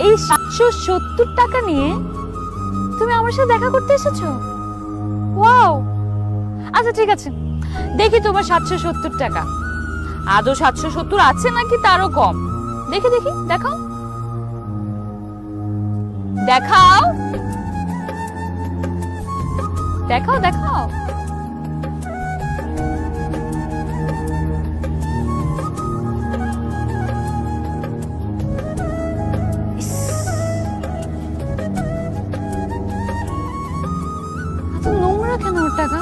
এই 770 টাকা নিয়ে তুমি আমার সাথে দেখা করতে এসেছো? ওয়াও, আচ্ছা ঠিক আছে, দেখি তোমার 770 টাকা আদৌ 770 আছে নাকি তারও কম। দেখি দেখি, দেখাও দেখাও দেখাও দেখাও। এত নোংরা কেন ওর টাকা?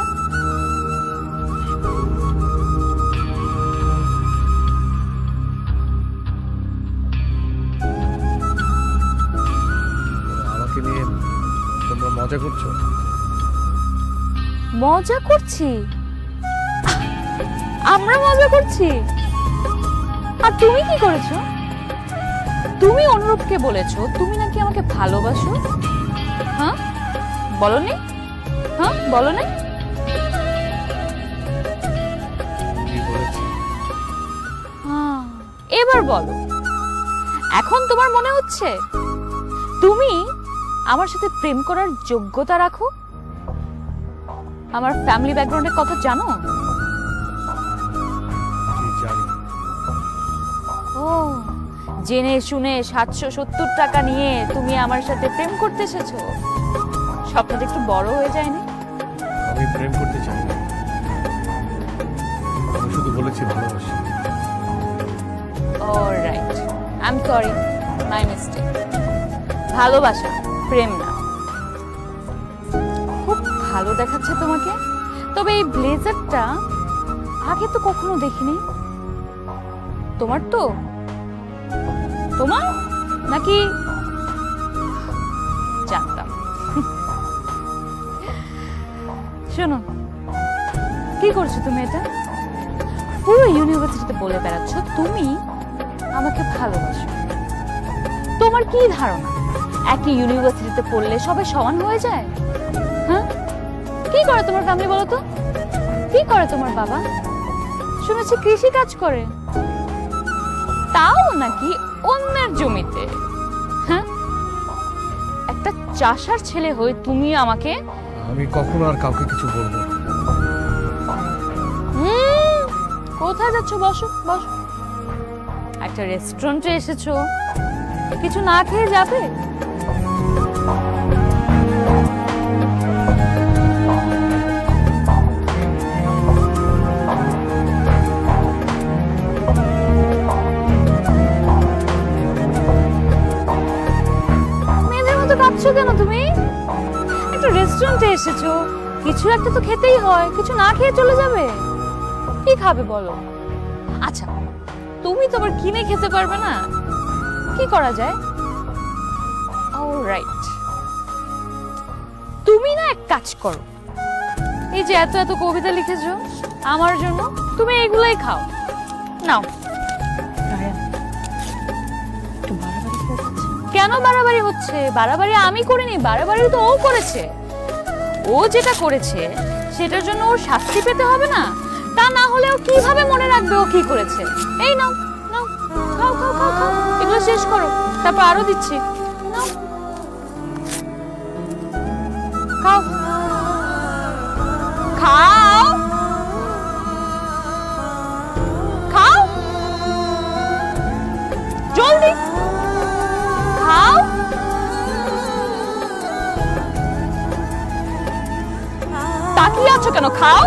আমাকে নিয়ে তোমরা মজা করছো? মজা করছি? আমরা মজা করছি? আর তুমি কি করেছো? তুমি অনুরূপকে বলেছো তুমি নাকি আমাকে ভালোবাসো। হ্যাঁ বলনি? হ্যাঁ বলনি? কি বলেছি? এবার বলো, এখন তোমার মনে হচ্ছে তুমি আমার সাথে প্রেম করার যোগ্যতা রাখো? আমার ফ্যামিলি ব্যাকগ্রাউন্ডের কথা জানো? জানি। ও, জেনে শুনে 770 টাকা নিয়ে তুমি আমার সাথে প্রেম করতে এসেছো? স্বপ্নটা একটু বড় হয়ে যায়নি? আমি প্রেম করতে চাই না, আমি শুধু বলেছি ভালোবাসি। Alright, I am sorry, my mistake. ভালোবাসা, প্রেম না। খুব ভালো দেখাচ্ছে তোমাকে, তবে এই ব্লেজারটা আগে তো কখনো দেখিনি। তোমার তো? তোমার নাকি? জানতাম। শোনো, কি করছো তুমি? এটা পুরো ইউনিভার্সিটিতে বলে বেড়াচ্ছ তুমি আমাকে ভালোবাসো। তোমার কি ধারণা একই ইউনিভার্সিটিতে পড়লে সবাই সমান হয়ে যায়? হ্যাঁ, কি করে তোমার ফ্যামিলি বলো তো? কি করে তোমার বাবা? শুনেছি কৃষি কাজ করে, তাও নাকি অন্যের জমিতে। হ্যাঁ, একটা চাষার ছেলে হয়ে তুমি আমাকে? আমি কখনো আর কাউকে কিছু বলবো না। কোথায় যাচ্ছ? বসো বসো। একটা রেস্টুরেন্টে এসেছো, কিছু না খেয়ে যাবে? মেয়েদের মতো কাঁদছো কেন তুমি? একটা রেস্টুরেন্টে এসেছো, কিছু একটা তো খেতেই হয়, কিছু না খেয়ে চলে যাবে? কি খাবে বলো? আচ্ছা, তুমি তো আবার কিনে খেতে পারবে না, কি করা যায়? অলরাইট, তুমি না এক কাজ করো, এই যে এত এত কবিতা লিখেছো আমার জন্য, তুমি এগুলাই খাও। নাও। কেন বাড়াবাড়ি হচ্ছে? বাড়াবাড়ি আমি করিনি, বাড়াবাড়ি তো ও করেছে। ও যেটা করেছে সেটার জন্য ওর শাস্তি পেতে হবে না? তা না হলে ও কিভাবে মনে রাখবে ও কি করেছে? এই নাও নাও, খাও খাও খাও খাও, এগুলো শেষ করো, তারপর আরো দিচ্ছি। নাও, খাও খাও খাও, জলদি খাও। তাকিয়ে আছো কেন? খাও।